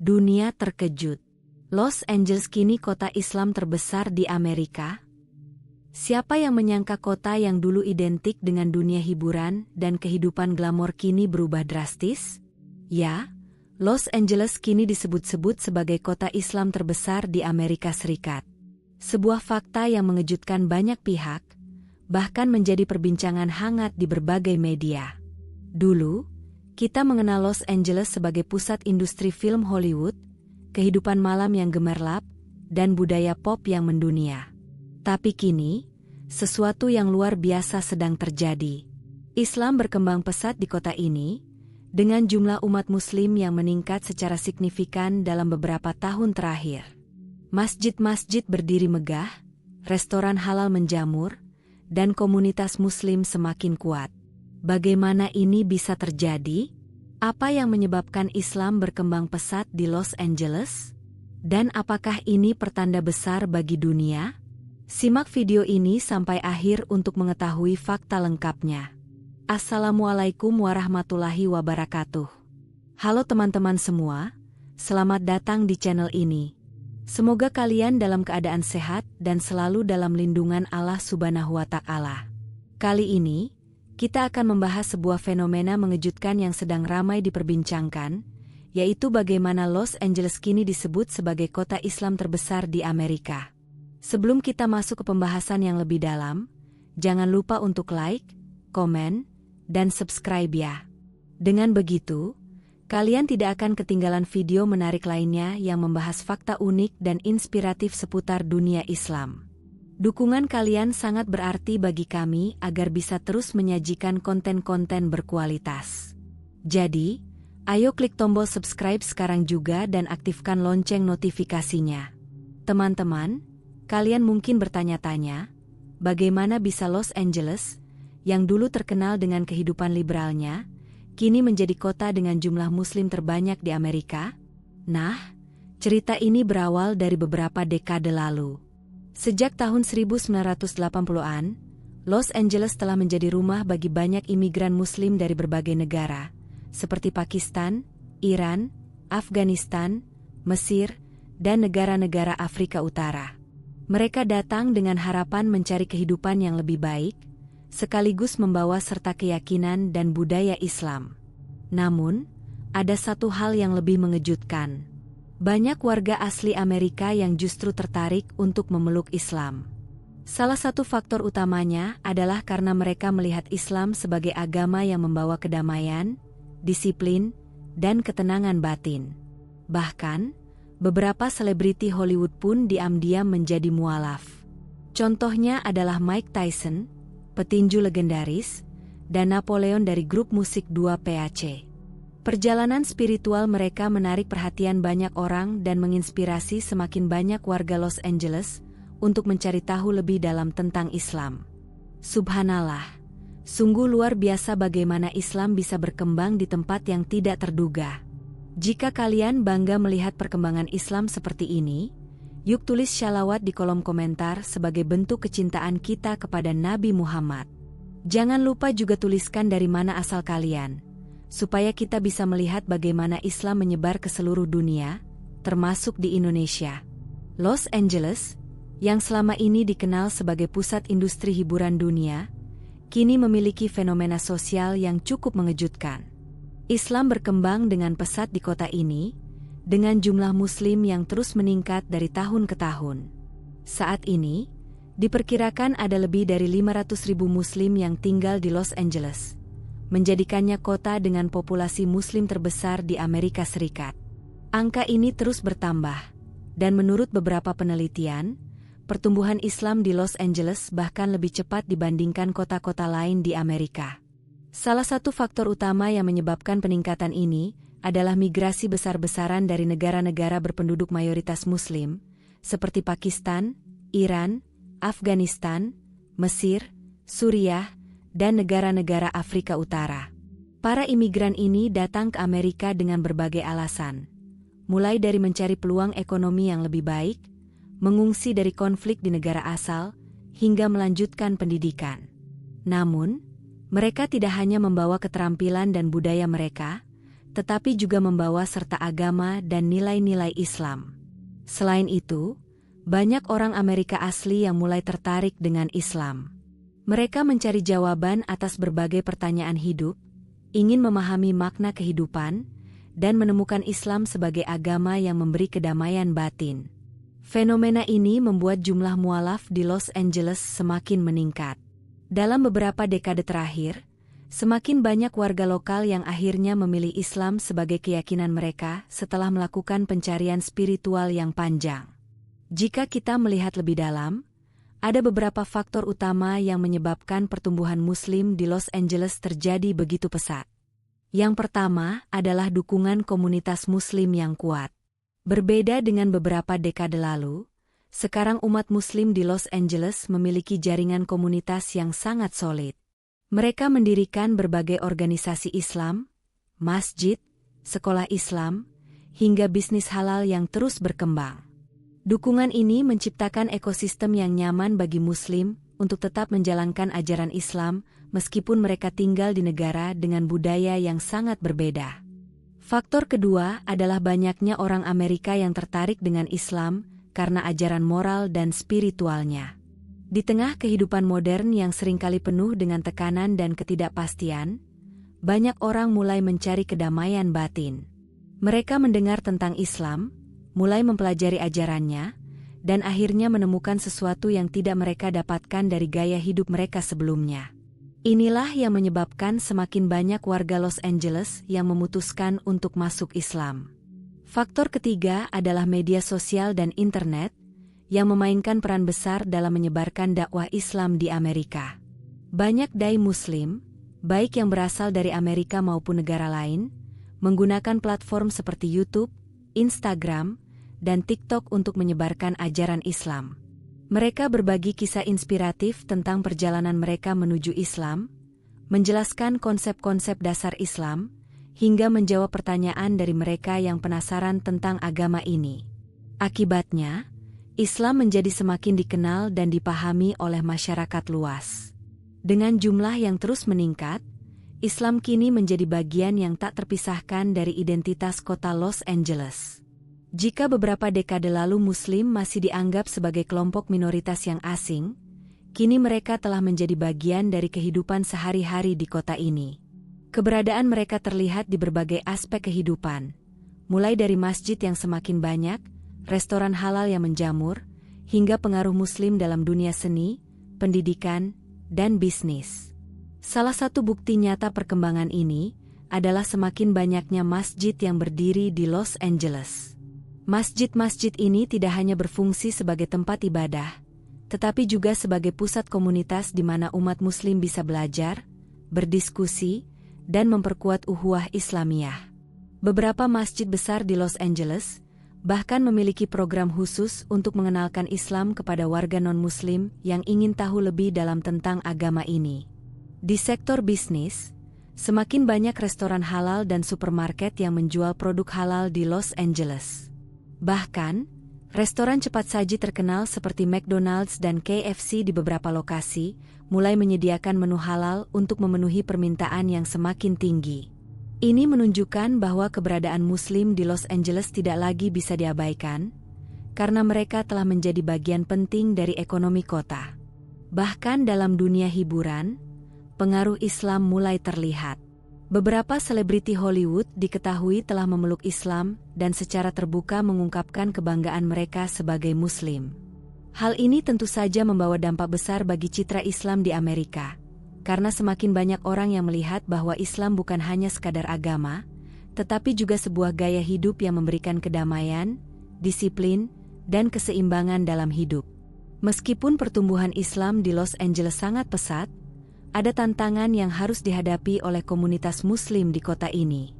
Dunia terkejut. Los Angeles kini kota Islam terbesar di Amerika. Siapa yang menyangka kota yang dulu identik dengan dunia hiburan dan kehidupan glamor kini berubah drastis? Ya, Los Angeles kini disebut-sebut sebagai kota Islam terbesar di Amerika Serikat. Sebuah fakta yang mengejutkan banyak pihak, bahkan menjadi perbincangan hangat di berbagai media. Dulu, kita mengenal Los Angeles sebagai pusat industri film Hollywood, kehidupan malam yang gemerlap, dan budaya pop yang mendunia. Tapi kini, sesuatu yang luar biasa sedang terjadi. Islam berkembang pesat di kota ini, dengan jumlah umat Muslim yang meningkat secara signifikan dalam beberapa tahun terakhir. Masjid-masjid berdiri megah, restoran halal menjamur, dan komunitas Muslim semakin kuat. Bagaimana ini bisa terjadi? Apa yang menyebabkan Islam berkembang pesat di Los Angeles? Dan apakah ini pertanda besar bagi dunia? Simak video ini sampai akhir untuk mengetahui fakta lengkapnya. Assalamualaikum warahmatullahi wabarakatuh. Halo teman-teman semua, selamat datang di channel ini. Semoga kalian dalam keadaan sehat dan selalu dalam lindungan Allah Subhanahu wa Ta'ala. Kali ini, kita akan membahas sebuah fenomena mengejutkan yang sedang ramai diperbincangkan, yaitu bagaimana Los Angeles kini disebut sebagai kota Islam terbesar di Amerika. Sebelum kita masuk ke pembahasan yang lebih dalam, jangan lupa untuk like, komen, dan subscribe ya. Dengan begitu, kalian tidak akan ketinggalan video menarik lainnya yang membahas fakta unik dan inspiratif seputar dunia Islam. Dukungan kalian sangat berarti bagi kami agar bisa terus menyajikan konten-konten berkualitas. Jadi, ayo klik tombol subscribe sekarang juga dan aktifkan lonceng notifikasinya. Teman-teman, kalian mungkin bertanya-tanya, bagaimana bisa Los Angeles, yang dulu terkenal dengan kehidupan liberalnya, kini menjadi kota dengan jumlah Muslim terbanyak di Amerika? Nah, cerita ini berawal dari beberapa dekade lalu. Sejak tahun 1980-an, Los Angeles telah menjadi rumah bagi banyak imigran Muslim dari berbagai negara, seperti Pakistan, Iran, Afghanistan, Mesir, dan negara-negara Afrika Utara. Mereka datang dengan harapan mencari kehidupan yang lebih baik, sekaligus membawa serta keyakinan dan budaya Islam. Namun, ada satu hal yang lebih mengejutkan. Banyak warga asli Amerika yang justru tertarik untuk memeluk Islam. Salah satu faktor utamanya adalah karena mereka melihat Islam sebagai agama yang membawa kedamaian, disiplin, dan ketenangan batin. Bahkan, beberapa selebriti Hollywood pun diam-diam menjadi mualaf. Contohnya adalah Mike Tyson, petinju legendaris, dan Napoleon dari grup musik 2PAC. Perjalanan spiritual mereka menarik perhatian banyak orang dan menginspirasi semakin banyak warga Los Angeles untuk mencari tahu lebih dalam tentang Islam. Subhanallah, sungguh luar biasa bagaimana Islam bisa berkembang di tempat yang tidak terduga. Jika kalian bangga melihat perkembangan Islam seperti ini, yuk tulis shalawat di kolom komentar sebagai bentuk kecintaan kita kepada Nabi Muhammad. Jangan lupa juga tuliskan dari mana asal kalian, supaya kita bisa melihat bagaimana Islam menyebar ke seluruh dunia, termasuk di Indonesia. Los Angeles, yang selama ini dikenal sebagai pusat industri hiburan dunia, kini memiliki fenomena sosial yang cukup mengejutkan. Islam berkembang dengan pesat di kota ini, dengan jumlah Muslim yang terus meningkat dari tahun ke tahun. Saat ini, diperkirakan ada lebih dari 500.000 Muslim yang tinggal di Los Angeles, menjadikannya kota dengan populasi Muslim terbesar di Amerika Serikat. Angka ini terus bertambah, dan menurut beberapa penelitian, pertumbuhan Islam di Los Angeles bahkan lebih cepat dibandingkan kota-kota lain di Amerika. Salah satu faktor utama yang menyebabkan peningkatan ini adalah migrasi besar-besaran dari negara-negara berpenduduk mayoritas Muslim, seperti Pakistan, Iran, Afghanistan, Mesir, Suriah, dan negara-negara Afrika Utara. Para imigran ini datang ke Amerika dengan berbagai alasan, mulai dari mencari peluang ekonomi yang lebih baik, mengungsi dari konflik di negara asal, hingga melanjutkan pendidikan. Namun, mereka tidak hanya membawa keterampilan dan budaya mereka, tetapi juga membawa serta agama dan nilai-nilai Islam. Selain itu, banyak orang Amerika asli yang mulai tertarik dengan Islam. Mereka mencari jawaban atas berbagai pertanyaan hidup, ingin memahami makna kehidupan, dan menemukan Islam sebagai agama yang memberi kedamaian batin. Fenomena ini membuat jumlah mualaf di Los Angeles semakin meningkat. Dalam beberapa dekade terakhir, semakin banyak warga lokal yang akhirnya memilih Islam sebagai keyakinan mereka setelah melakukan pencarian spiritual yang panjang. Jika kita melihat lebih dalam, ada beberapa faktor utama yang menyebabkan pertumbuhan Muslim di Los Angeles terjadi begitu pesat. Yang pertama adalah dukungan komunitas Muslim yang kuat. Berbeda dengan beberapa dekade lalu, sekarang umat Muslim di Los Angeles memiliki jaringan komunitas yang sangat solid. Mereka mendirikan berbagai organisasi Islam, masjid, sekolah Islam, hingga bisnis halal yang terus berkembang. Dukungan ini menciptakan ekosistem yang nyaman bagi Muslim untuk tetap menjalankan ajaran Islam meskipun mereka tinggal di negara dengan budaya yang sangat berbeda. Faktor kedua adalah banyaknya orang Amerika yang tertarik dengan Islam karena ajaran moral dan spiritualnya. Di tengah kehidupan modern yang seringkali penuh dengan tekanan dan ketidakpastian, banyak orang mulai mencari kedamaian batin. Mereka mendengar tentang Islam, mulai mempelajari ajarannya, dan akhirnya menemukan sesuatu yang tidak mereka dapatkan dari gaya hidup mereka sebelumnya. Inilah yang menyebabkan semakin banyak warga Los Angeles yang memutuskan untuk masuk Islam. Faktor ketiga adalah media sosial dan internet, yang memainkan peran besar dalam menyebarkan dakwah Islam di Amerika. Banyak dai Muslim, baik yang berasal dari Amerika maupun negara lain, menggunakan platform seperti YouTube, Instagram, dan TikTok untuk menyebarkan ajaran Islam. Mereka berbagi kisah inspiratif tentang perjalanan mereka menuju Islam, menjelaskan konsep-konsep dasar Islam, hingga menjawab pertanyaan dari mereka yang penasaran tentang agama ini. Akibatnya, Islam menjadi semakin dikenal dan dipahami oleh masyarakat luas. Dengan jumlah yang terus meningkat, Islam kini menjadi bagian yang tak terpisahkan dari identitas kota Los Angeles. Jika beberapa dekade lalu Muslim masih dianggap sebagai kelompok minoritas yang asing, kini mereka telah menjadi bagian dari kehidupan sehari-hari di kota ini. Keberadaan mereka terlihat di berbagai aspek kehidupan, mulai dari masjid yang semakin banyak, restoran halal yang menjamur, hingga pengaruh Muslim dalam dunia seni, pendidikan, dan bisnis. Salah satu bukti nyata perkembangan ini adalah semakin banyaknya masjid yang berdiri di Los Angeles. Masjid-masjid ini tidak hanya berfungsi sebagai tempat ibadah, tetapi juga sebagai pusat komunitas di mana umat Muslim bisa belajar, berdiskusi, dan memperkuat ukhuwah Islamiyah. Beberapa masjid besar di Los Angeles bahkan memiliki program khusus untuk mengenalkan Islam kepada warga non-Muslim yang ingin tahu lebih dalam tentang agama ini. Di sektor bisnis, semakin banyak restoran halal dan supermarket yang menjual produk halal di Los Angeles. Bahkan, restoran cepat saji terkenal seperti McDonald's dan KFC di beberapa lokasi mulai menyediakan menu halal untuk memenuhi permintaan yang semakin tinggi. Ini menunjukkan bahwa keberadaan Muslim di Los Angeles tidak lagi bisa diabaikan, karena mereka telah menjadi bagian penting dari ekonomi kota. Bahkan dalam dunia hiburan, pengaruh Islam mulai terlihat. Beberapa selebriti Hollywood diketahui telah memeluk Islam dan secara terbuka mengungkapkan kebanggaan mereka sebagai Muslim. Hal ini tentu saja membawa dampak besar bagi citra Islam di Amerika, karena semakin banyak orang yang melihat bahwa Islam bukan hanya sekadar agama, tetapi juga sebuah gaya hidup yang memberikan kedamaian, disiplin, dan keseimbangan dalam hidup. Meskipun pertumbuhan Islam di Los Angeles sangat pesat, ada tantangan yang harus dihadapi oleh komunitas Muslim di kota ini.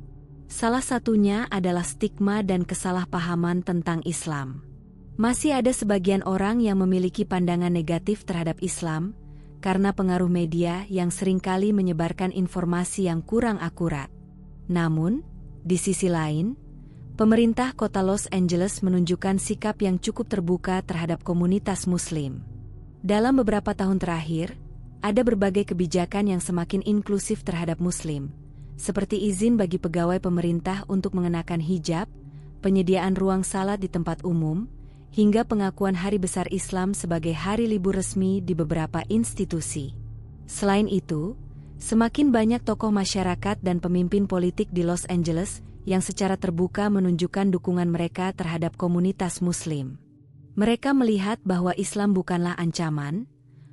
Salah satunya adalah stigma dan kesalahpahaman tentang Islam. Masih ada sebagian orang yang memiliki pandangan negatif terhadap Islam karena pengaruh media yang seringkali menyebarkan informasi yang kurang akurat. Namun, di sisi lain, pemerintah kota Los Angeles menunjukkan sikap yang cukup terbuka terhadap komunitas Muslim. Dalam beberapa tahun terakhir, ada berbagai kebijakan yang semakin inklusif terhadap Muslim, seperti izin bagi pegawai pemerintah untuk mengenakan hijab, penyediaan ruang salat di tempat umum, hingga pengakuan Hari Besar Islam sebagai hari libur resmi di beberapa institusi. Selain itu, semakin banyak tokoh masyarakat dan pemimpin politik di Los Angeles yang secara terbuka menunjukkan dukungan mereka terhadap komunitas Muslim. Mereka melihat bahwa Islam bukanlah ancaman,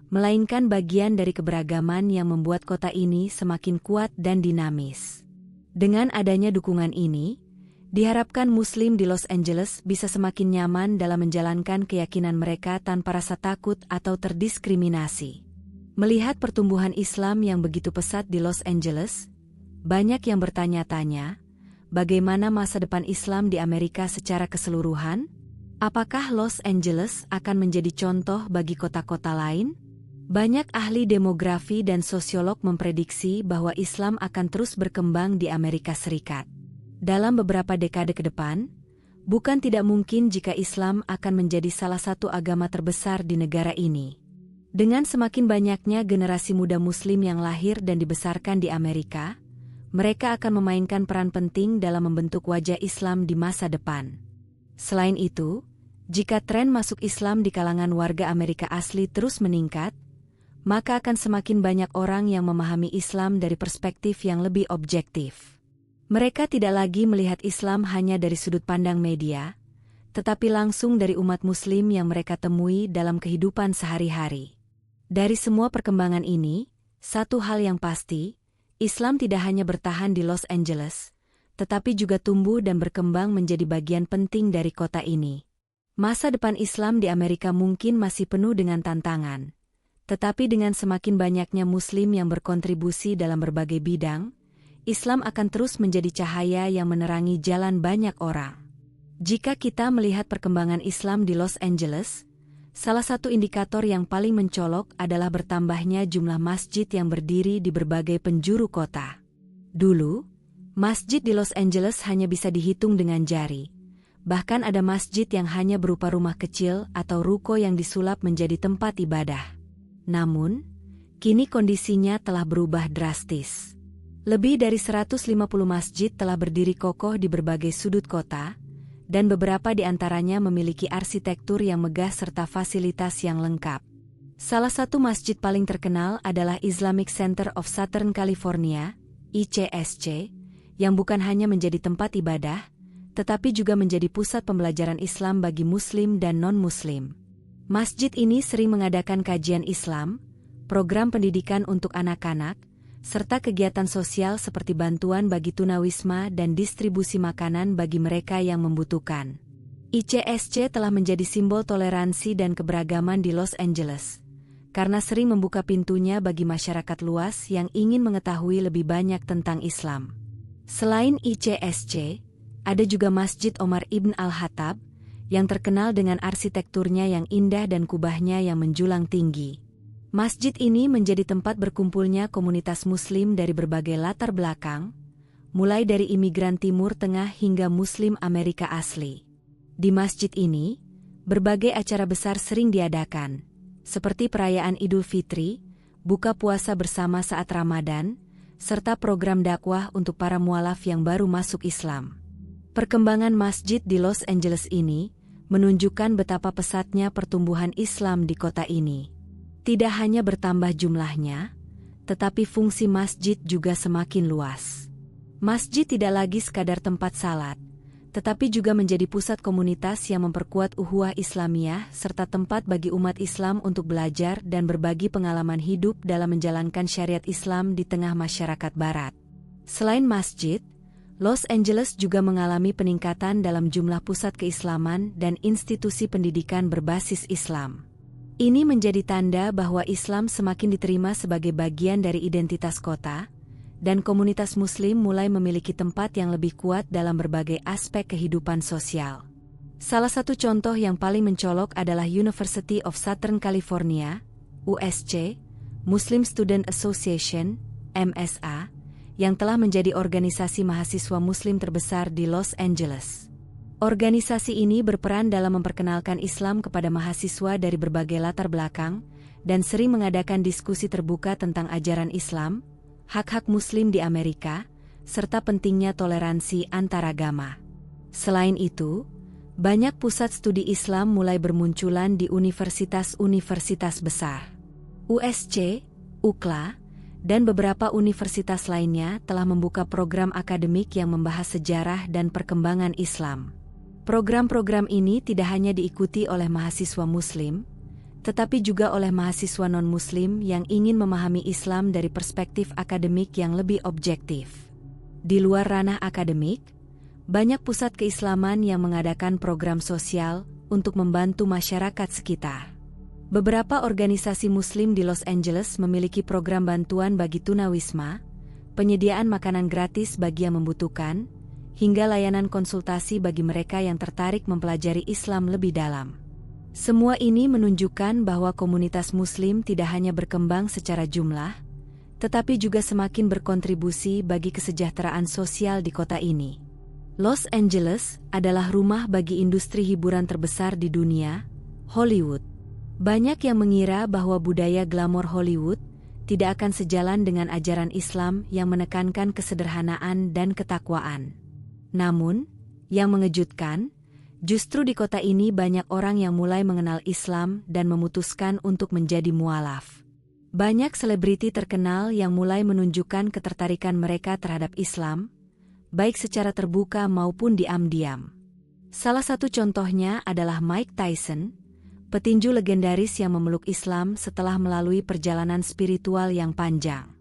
melainkan bagian dari keberagaman yang membuat kota ini semakin kuat dan dinamis. Dengan adanya dukungan ini, diharapkan Muslim di Los Angeles bisa semakin nyaman dalam menjalankan keyakinan mereka tanpa rasa takut atau terdiskriminasi. Melihat pertumbuhan Islam yang begitu pesat di Los Angeles, banyak yang bertanya-tanya, bagaimana masa depan Islam di Amerika secara keseluruhan? Apakah Los Angeles akan menjadi contoh bagi kota-kota lain? Banyak ahli demografi dan sosiolog memprediksi bahwa Islam akan terus berkembang di Amerika Serikat. Dalam beberapa dekade ke depan, bukan tidak mungkin jika Islam akan menjadi salah satu agama terbesar di negara ini. Dengan semakin banyaknya generasi muda Muslim yang lahir dan dibesarkan di Amerika, mereka akan memainkan peran penting dalam membentuk wajah Islam di masa depan. Selain itu, jika tren masuk Islam di kalangan warga Amerika asli terus meningkat, maka akan semakin banyak orang yang memahami Islam dari perspektif yang lebih objektif. Mereka tidak lagi melihat Islam hanya dari sudut pandang media, tetapi langsung dari umat Muslim yang mereka temui dalam kehidupan sehari-hari. Dari semua perkembangan ini, satu hal yang pasti, Islam tidak hanya bertahan di Los Angeles, tetapi juga tumbuh dan berkembang menjadi bagian penting dari kota ini. Masa depan Islam di Amerika mungkin masih penuh dengan tantangan, tetapi dengan semakin banyaknya Muslim yang berkontribusi dalam berbagai bidang, Islam akan terus menjadi cahaya yang menerangi jalan banyak orang. Jika kita melihat perkembangan Islam di Los Angeles, salah satu indikator yang paling mencolok adalah bertambahnya jumlah masjid yang berdiri di berbagai penjuru kota. Dulu, masjid di Los Angeles hanya bisa dihitung dengan jari. Bahkan ada masjid yang hanya berupa rumah kecil atau ruko yang disulap menjadi tempat ibadah. Namun, kini kondisinya telah berubah drastis. Lebih dari 150 masjid telah berdiri kokoh di berbagai sudut kota, dan beberapa di antaranya memiliki arsitektur yang megah serta fasilitas yang lengkap. Salah satu masjid paling terkenal adalah Islamic Center of Southern California, ICSC, yang bukan hanya menjadi tempat ibadah, tetapi juga menjadi pusat pembelajaran Islam bagi Muslim dan non-Muslim. Masjid ini sering mengadakan kajian Islam, program pendidikan untuk anak-anak, serta kegiatan sosial seperti bantuan bagi tunawisma dan distribusi makanan bagi mereka yang membutuhkan. ICSC telah menjadi simbol toleransi dan keberagaman di Los Angeles, karena sering membuka pintunya bagi masyarakat luas yang ingin mengetahui lebih banyak tentang Islam. Selain ICSC, ada juga Masjid Omar Ibn Al-Khattab, yang terkenal dengan arsitekturnya yang indah dan kubahnya yang menjulang tinggi. Masjid ini menjadi tempat berkumpulnya komunitas Muslim dari berbagai latar belakang, mulai dari imigran Timur Tengah hingga Muslim Amerika asli. Di masjid ini, berbagai acara besar sering diadakan, seperti perayaan Idul Fitri, buka puasa bersama saat Ramadan, serta program dakwah untuk para mualaf yang baru masuk Islam. Perkembangan masjid di Los Angeles ini menunjukkan betapa pesatnya pertumbuhan Islam di kota ini. Tidak hanya bertambah jumlahnya, tetapi fungsi masjid juga semakin luas. Masjid tidak lagi sekadar tempat salat, tetapi juga menjadi pusat komunitas yang memperkuat ukhuwah Islamiyah serta tempat bagi umat Islam untuk belajar dan berbagi pengalaman hidup dalam menjalankan syariat Islam di tengah masyarakat Barat. Selain masjid, Los Angeles juga mengalami peningkatan dalam jumlah pusat keislaman dan institusi pendidikan berbasis Islam. Ini menjadi tanda bahwa Islam semakin diterima sebagai bagian dari identitas kota, dan komunitas Muslim mulai memiliki tempat yang lebih kuat dalam berbagai aspek kehidupan sosial. Salah satu contoh yang paling mencolok adalah University of Southern California, USC, Muslim Student Association, MSA, yang telah menjadi organisasi mahasiswa Muslim terbesar di Los Angeles. Organisasi ini berperan dalam memperkenalkan Islam kepada mahasiswa dari berbagai latar belakang, dan sering mengadakan diskusi terbuka tentang ajaran Islam, hak-hak Muslim di Amerika, serta pentingnya toleransi antaragama. Selain itu, banyak pusat studi Islam mulai bermunculan di universitas-universitas besar. USC, UCLA, dan beberapa universitas lainnya telah membuka program akademik yang membahas sejarah dan perkembangan Islam. Program-program ini tidak hanya diikuti oleh mahasiswa Muslim, tetapi juga oleh mahasiswa non-Muslim yang ingin memahami Islam dari perspektif akademik yang lebih objektif. Di luar ranah akademik, banyak pusat keislaman yang mengadakan program sosial untuk membantu masyarakat sekitar. Beberapa organisasi Muslim di Los Angeles memiliki program bantuan bagi tunawisma, penyediaan makanan gratis bagi yang membutuhkan, hingga layanan konsultasi bagi mereka yang tertarik mempelajari Islam lebih dalam. Semua ini menunjukkan bahwa komunitas Muslim tidak hanya berkembang secara jumlah, tetapi juga semakin berkontribusi bagi kesejahteraan sosial di kota ini. Los Angeles adalah rumah bagi industri hiburan terbesar di dunia, Hollywood. Banyak yang mengira bahwa budaya glamor Hollywood tidak akan sejalan dengan ajaran Islam yang menekankan kesederhanaan dan ketakwaan. Namun, yang mengejutkan, justru di kota ini banyak orang yang mulai mengenal Islam dan memutuskan untuk menjadi mualaf. Banyak selebriti terkenal yang mulai menunjukkan ketertarikan mereka terhadap Islam, baik secara terbuka maupun diam-diam. Salah satu contohnya adalah Mike Tyson, petinju legendaris yang memeluk Islam setelah melalui perjalanan spiritual yang panjang.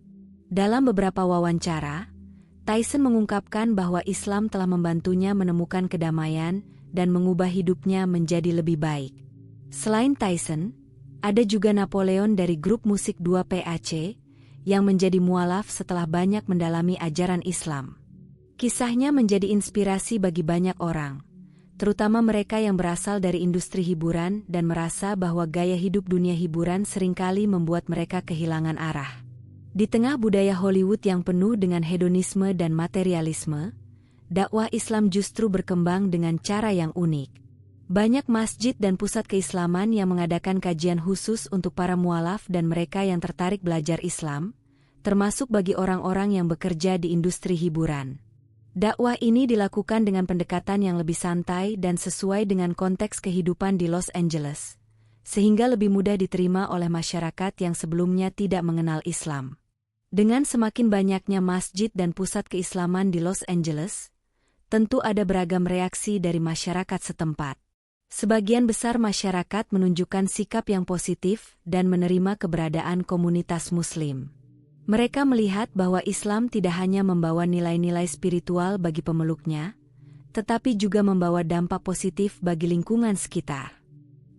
Dalam beberapa wawancara, Tyson mengungkapkan bahwa Islam telah membantunya menemukan kedamaian dan mengubah hidupnya menjadi lebih baik. Selain Tyson, ada juga Napoleon dari grup musik 2PAC yang menjadi mualaf setelah banyak mendalami ajaran Islam. Kisahnya menjadi inspirasi bagi banyak orang, terutama mereka yang berasal dari industri hiburan dan merasa bahwa gaya hidup dunia hiburan seringkali membuat mereka kehilangan arah. Di tengah budaya Hollywood yang penuh dengan hedonisme dan materialisme, dakwah Islam justru berkembang dengan cara yang unik. Banyak masjid dan pusat keislaman yang mengadakan kajian khusus untuk para mualaf dan mereka yang tertarik belajar Islam, termasuk bagi orang-orang yang bekerja di industri hiburan. Dakwah ini dilakukan dengan pendekatan yang lebih santai dan sesuai dengan konteks kehidupan di Los Angeles, sehingga lebih mudah diterima oleh masyarakat yang sebelumnya tidak mengenal Islam. Dengan semakin banyaknya masjid dan pusat keislaman di Los Angeles, tentu ada beragam reaksi dari masyarakat setempat. Sebagian besar masyarakat menunjukkan sikap yang positif dan menerima keberadaan komunitas Muslim. Mereka melihat bahwa Islam tidak hanya membawa nilai-nilai spiritual bagi pemeluknya, tetapi juga membawa dampak positif bagi lingkungan sekitar.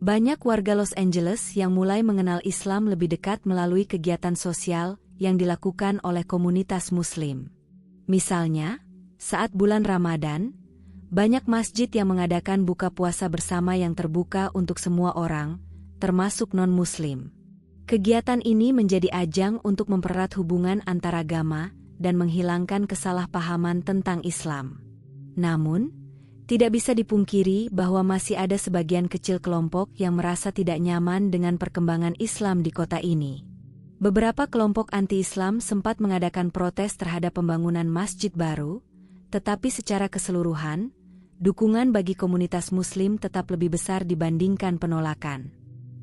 Banyak warga Los Angeles yang mulai mengenal Islam lebih dekat melalui kegiatan sosial yang dilakukan oleh komunitas Muslim. Misalnya, saat bulan Ramadan, banyak masjid yang mengadakan buka puasa bersama yang terbuka untuk semua orang, termasuk non-Muslim. Kegiatan ini menjadi ajang untuk mempererat hubungan antaragama dan menghilangkan kesalahpahaman tentang Islam. Namun, tidak bisa dipungkiri bahwa masih ada sebagian kecil kelompok yang merasa tidak nyaman dengan perkembangan Islam di kota ini. Beberapa kelompok anti-Islam sempat mengadakan protes terhadap pembangunan masjid baru, tetapi secara keseluruhan, dukungan bagi komunitas Muslim tetap lebih besar dibandingkan penolakan.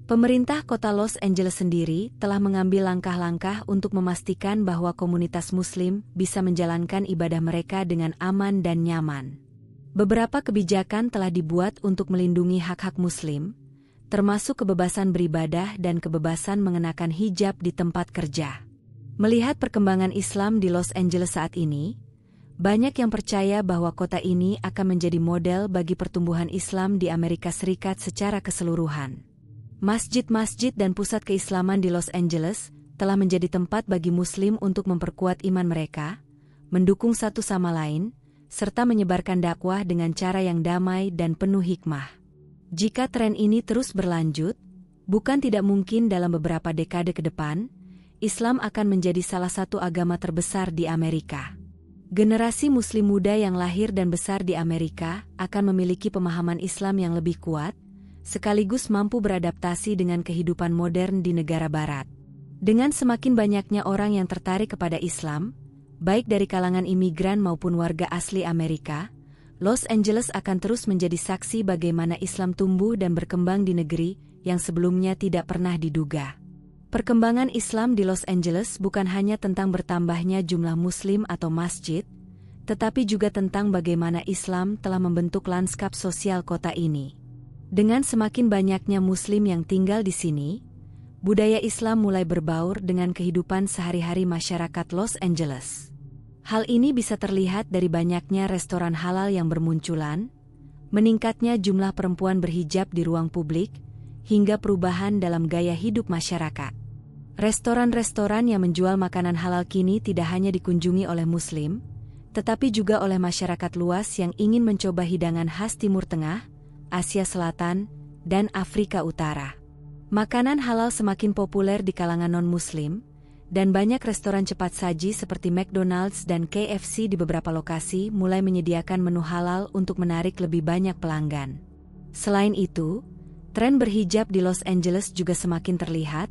Pemerintah kota Los Angeles sendiri telah mengambil langkah-langkah untuk memastikan bahwa komunitas Muslim bisa menjalankan ibadah mereka dengan aman dan nyaman. Beberapa kebijakan telah dibuat untuk melindungi hak-hak Muslim, termasuk kebebasan beribadah dan kebebasan mengenakan hijab di tempat kerja. Melihat perkembangan Islam di Los Angeles saat ini, banyak yang percaya bahwa kota ini akan menjadi model bagi pertumbuhan Islam di Amerika Serikat secara keseluruhan. Masjid-masjid dan pusat keislaman di Los Angeles telah menjadi tempat bagi Muslim untuk memperkuat iman mereka, mendukung satu sama lain, serta menyebarkan dakwah dengan cara yang damai dan penuh hikmah. Jika tren ini terus berlanjut, bukan tidak mungkin dalam beberapa dekade ke depan, Islam akan menjadi salah satu agama terbesar di Amerika. Generasi Muslim muda yang lahir dan besar di Amerika akan memiliki pemahaman Islam yang lebih kuat, sekaligus mampu beradaptasi dengan kehidupan modern di negara barat. Dengan semakin banyaknya orang yang tertarik kepada Islam, baik dari kalangan imigran maupun warga asli Amerika, Los Angeles akan terus menjadi saksi bagaimana Islam tumbuh dan berkembang di negeri yang sebelumnya tidak pernah diduga. Perkembangan Islam di Los Angeles bukan hanya tentang bertambahnya jumlah Muslim atau masjid, tetapi juga tentang bagaimana Islam telah membentuk lanskap sosial kota ini. Dengan semakin banyaknya Muslim yang tinggal di sini, budaya Islam mulai berbaur dengan kehidupan sehari-hari masyarakat Los Angeles. Hal ini bisa terlihat dari banyaknya restoran halal yang bermunculan, meningkatnya jumlah perempuan berhijab di ruang publik, hingga perubahan dalam gaya hidup masyarakat. Restoran-restoran yang menjual makanan halal kini tidak hanya dikunjungi oleh Muslim, tetapi juga oleh masyarakat luas yang ingin mencoba hidangan khas Timur Tengah, Asia Selatan, dan Afrika Utara. Makanan halal semakin populer di kalangan non-Muslim, dan banyak restoran cepat saji seperti McDonald's dan KFC di beberapa lokasi mulai menyediakan menu halal untuk menarik lebih banyak pelanggan. Selain itu, tren berhijab di Los Angeles juga semakin terlihat,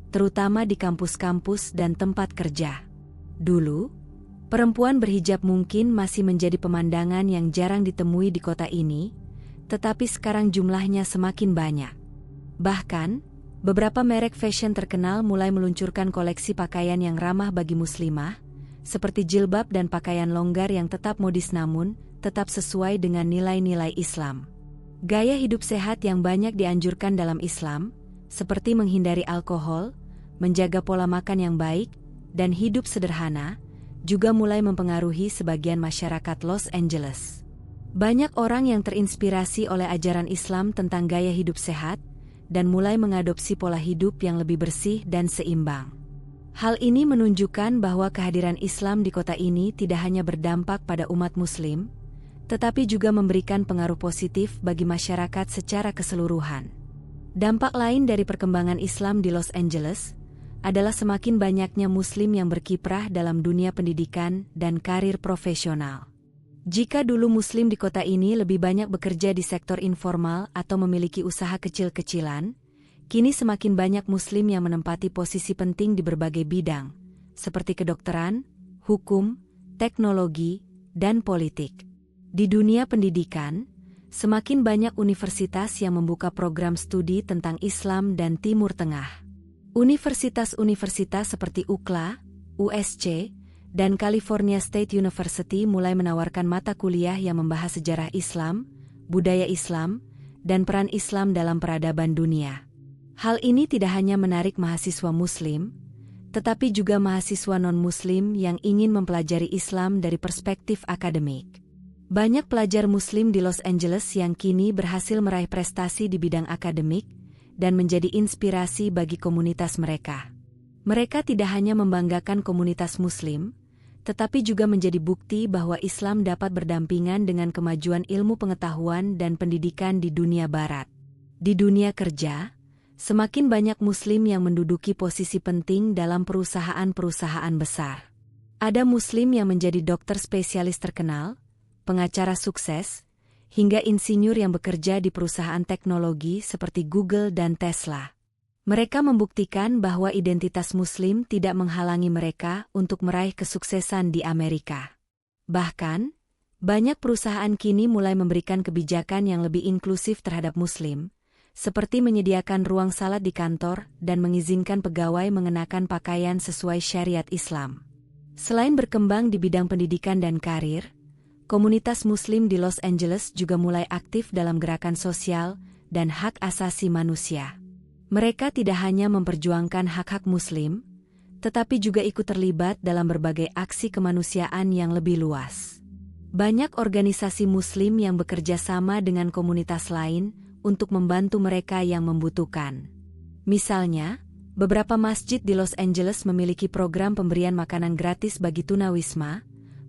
terutama di kampus-kampus dan tempat kerja. Dulu, perempuan berhijab mungkin masih menjadi pemandangan yang jarang ditemui di kota ini, tetapi sekarang jumlahnya semakin banyak. Bahkan, beberapa merek fashion terkenal mulai meluncurkan koleksi pakaian yang ramah bagi muslimah, seperti jilbab dan pakaian longgar yang tetap modis namun tetap sesuai dengan nilai-nilai Islam. Gaya hidup sehat yang banyak dianjurkan dalam Islam, seperti menghindari alkohol, menjaga pola makan yang baik, dan hidup sederhana, juga mulai mempengaruhi sebagian masyarakat Los Angeles. Banyak orang yang terinspirasi oleh ajaran Islam tentang gaya hidup sehat, dan mulai mengadopsi pola hidup yang lebih bersih dan seimbang. Hal ini menunjukkan bahwa kehadiran Islam di kota ini tidak hanya berdampak pada umat Muslim, tetapi juga memberikan pengaruh positif bagi masyarakat secara keseluruhan. Dampak lain dari perkembangan Islam di Los Angeles adalah semakin banyaknya Muslim yang berkiprah dalam dunia pendidikan dan karir profesional. Jika dulu Muslim di kota ini lebih banyak bekerja di sektor informal atau memiliki usaha kecil-kecilan, kini semakin banyak Muslim yang menempati posisi penting di berbagai bidang, seperti kedokteran, hukum, teknologi, dan politik. Di dunia pendidikan, semakin banyak universitas yang membuka program studi tentang Islam dan Timur Tengah. Universitas-universitas seperti UCLA, USC, dan California State University mulai menawarkan mata kuliah yang membahas sejarah Islam, budaya Islam, dan peran Islam dalam peradaban dunia. Hal ini tidak hanya menarik mahasiswa Muslim, tetapi juga mahasiswa non-Muslim yang ingin mempelajari Islam dari perspektif akademik. Banyak pelajar Muslim di Los Angeles yang kini berhasil meraih prestasi di bidang akademik, dan menjadi inspirasi bagi komunitas mereka. Mereka tidak hanya membanggakan komunitas Muslim, tetapi juga menjadi bukti bahwa Islam dapat berdampingan dengan kemajuan ilmu pengetahuan dan pendidikan di dunia barat. Di dunia kerja, semakin banyak Muslim yang menduduki posisi penting dalam perusahaan-perusahaan besar. Ada Muslim yang menjadi dokter spesialis terkenal, pengacara sukses, hingga insinyur yang bekerja di perusahaan teknologi seperti Google dan Tesla. Mereka membuktikan bahwa identitas Muslim tidak menghalangi mereka untuk meraih kesuksesan di Amerika. Bahkan, banyak perusahaan kini mulai memberikan kebijakan yang lebih inklusif terhadap Muslim, seperti menyediakan ruang salat di kantor dan mengizinkan pegawai mengenakan pakaian sesuai syariat Islam. Selain berkembang di bidang pendidikan dan karir, komunitas Muslim di Los Angeles juga mulai aktif dalam gerakan sosial dan hak asasi manusia. Mereka tidak hanya memperjuangkan hak-hak Muslim, tetapi juga ikut terlibat dalam berbagai aksi kemanusiaan yang lebih luas. Banyak organisasi Muslim yang bekerja sama dengan komunitas lain untuk membantu mereka yang membutuhkan. Misalnya, beberapa masjid di Los Angeles memiliki program pemberian makanan gratis bagi tunawisma,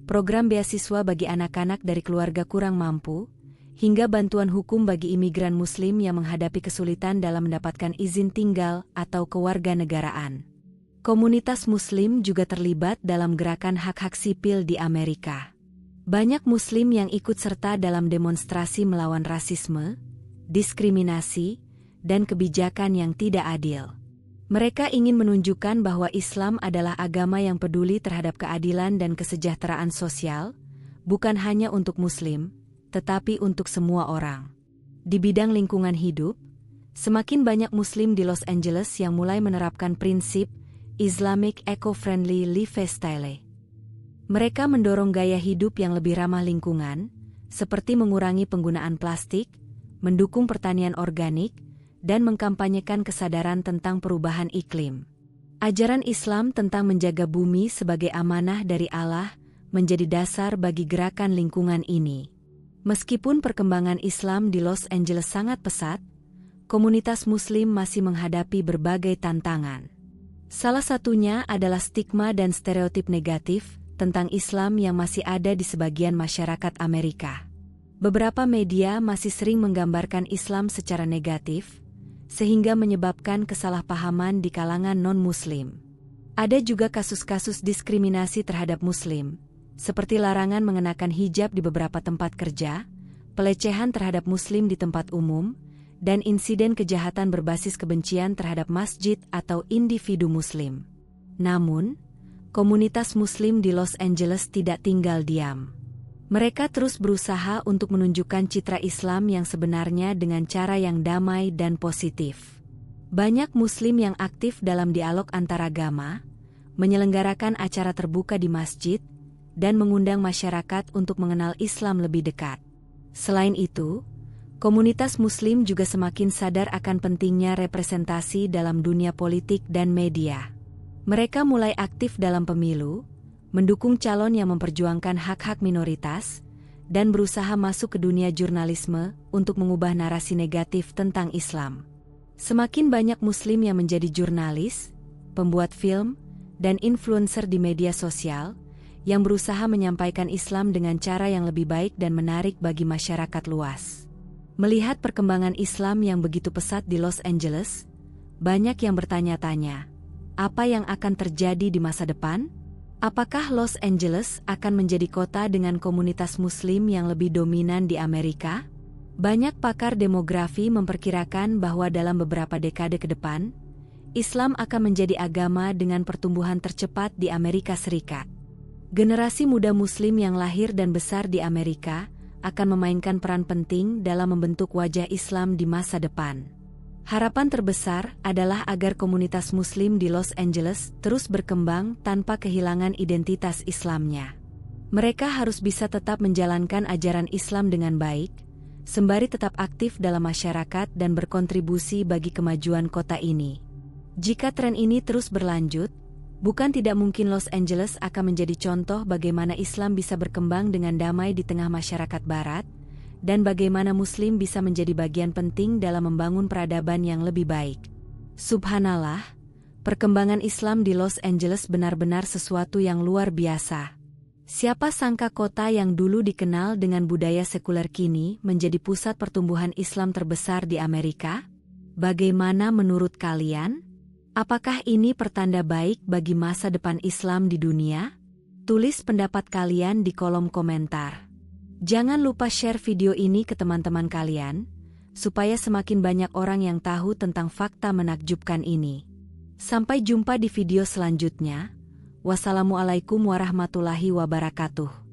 program beasiswa bagi anak-anak dari keluarga kurang mampu, hingga bantuan hukum bagi imigran Muslim yang menghadapi kesulitan dalam mendapatkan izin tinggal atau kewarganegaraan. Komunitas Muslim juga terlibat dalam gerakan hak-hak sipil di Amerika. Banyak Muslim yang ikut serta dalam demonstrasi melawan rasisme, diskriminasi, dan kebijakan yang tidak adil. Mereka ingin menunjukkan bahwa Islam adalah agama yang peduli terhadap keadilan dan kesejahteraan sosial, bukan hanya untuk Muslim, tetapi untuk semua orang. Di bidang lingkungan hidup, semakin banyak Muslim di Los Angeles yang mulai menerapkan prinsip Islamic Eco-Friendly Lifestyle. Mereka mendorong gaya hidup yang lebih ramah lingkungan, seperti mengurangi penggunaan plastik, mendukung pertanian organik, dan mengkampanyekan kesadaran tentang perubahan iklim. Ajaran Islam tentang menjaga bumi sebagai amanah dari Allah menjadi dasar bagi gerakan lingkungan ini. Meskipun perkembangan Islam di Los Angeles sangat pesat, komunitas Muslim masih menghadapi berbagai tantangan. Salah satunya adalah stigma dan stereotip negatif tentang Islam yang masih ada di sebagian masyarakat Amerika. Beberapa media masih sering menggambarkan Islam secara negatif, sehingga menyebabkan kesalahpahaman di kalangan non-Muslim. Ada juga kasus-kasus diskriminasi terhadap Muslim, seperti larangan mengenakan hijab di beberapa tempat kerja, pelecehan terhadap Muslim di tempat umum, dan insiden kejahatan berbasis kebencian terhadap masjid atau individu Muslim. Namun, komunitas Muslim di Los Angeles tidak tinggal diam. Mereka terus berusaha untuk menunjukkan citra Islam yang sebenarnya dengan cara yang damai dan positif. Banyak Muslim yang aktif dalam dialog antaragama, menyelenggarakan acara terbuka di masjid, dan mengundang masyarakat untuk mengenal Islam lebih dekat. Selain itu, komunitas Muslim juga semakin sadar akan pentingnya representasi dalam dunia politik dan media. Mereka mulai aktif dalam pemilu, mendukung calon yang memperjuangkan hak-hak minoritas, dan berusaha masuk ke dunia jurnalisme untuk mengubah narasi negatif tentang Islam. Semakin banyak Muslim yang menjadi jurnalis, pembuat film, dan influencer di media sosial, yang berusaha menyampaikan Islam dengan cara yang lebih baik dan menarik bagi masyarakat luas. Melihat perkembangan Islam yang begitu pesat di Los Angeles, banyak yang bertanya-tanya, apa yang akan terjadi di masa depan? Apakah Los Angeles akan menjadi kota dengan komunitas Muslim yang lebih dominan di Amerika? Banyak pakar demografi memperkirakan bahwa dalam beberapa dekade ke depan, Islam akan menjadi agama dengan pertumbuhan tercepat di Amerika Serikat. Generasi muda Muslim yang lahir dan besar di Amerika akan memainkan peran penting dalam membentuk wajah Islam di masa depan. Harapan terbesar adalah agar komunitas Muslim di Los Angeles terus berkembang tanpa kehilangan identitas Islamnya. Mereka harus bisa tetap menjalankan ajaran Islam dengan baik, sembari tetap aktif dalam masyarakat dan berkontribusi bagi kemajuan kota ini. Jika tren ini terus berlanjut, bukan tidak mungkin Los Angeles akan menjadi contoh bagaimana Islam bisa berkembang dengan damai di tengah masyarakat Barat, dan bagaimana Muslim bisa menjadi bagian penting dalam membangun peradaban yang lebih baik. Subhanallah, perkembangan Islam di Los Angeles benar-benar sesuatu yang luar biasa. Siapa sangka kota yang dulu dikenal dengan budaya sekuler kini menjadi pusat pertumbuhan Islam terbesar di Amerika? Bagaimana menurut kalian? Apakah ini pertanda baik bagi masa depan Islam di dunia? Tulis pendapat kalian di kolom komentar. Jangan lupa share video ini ke teman-teman kalian, supaya semakin banyak orang yang tahu tentang fakta menakjubkan ini. Sampai jumpa di video selanjutnya. Wassalamualaikum warahmatullahi wabarakatuh.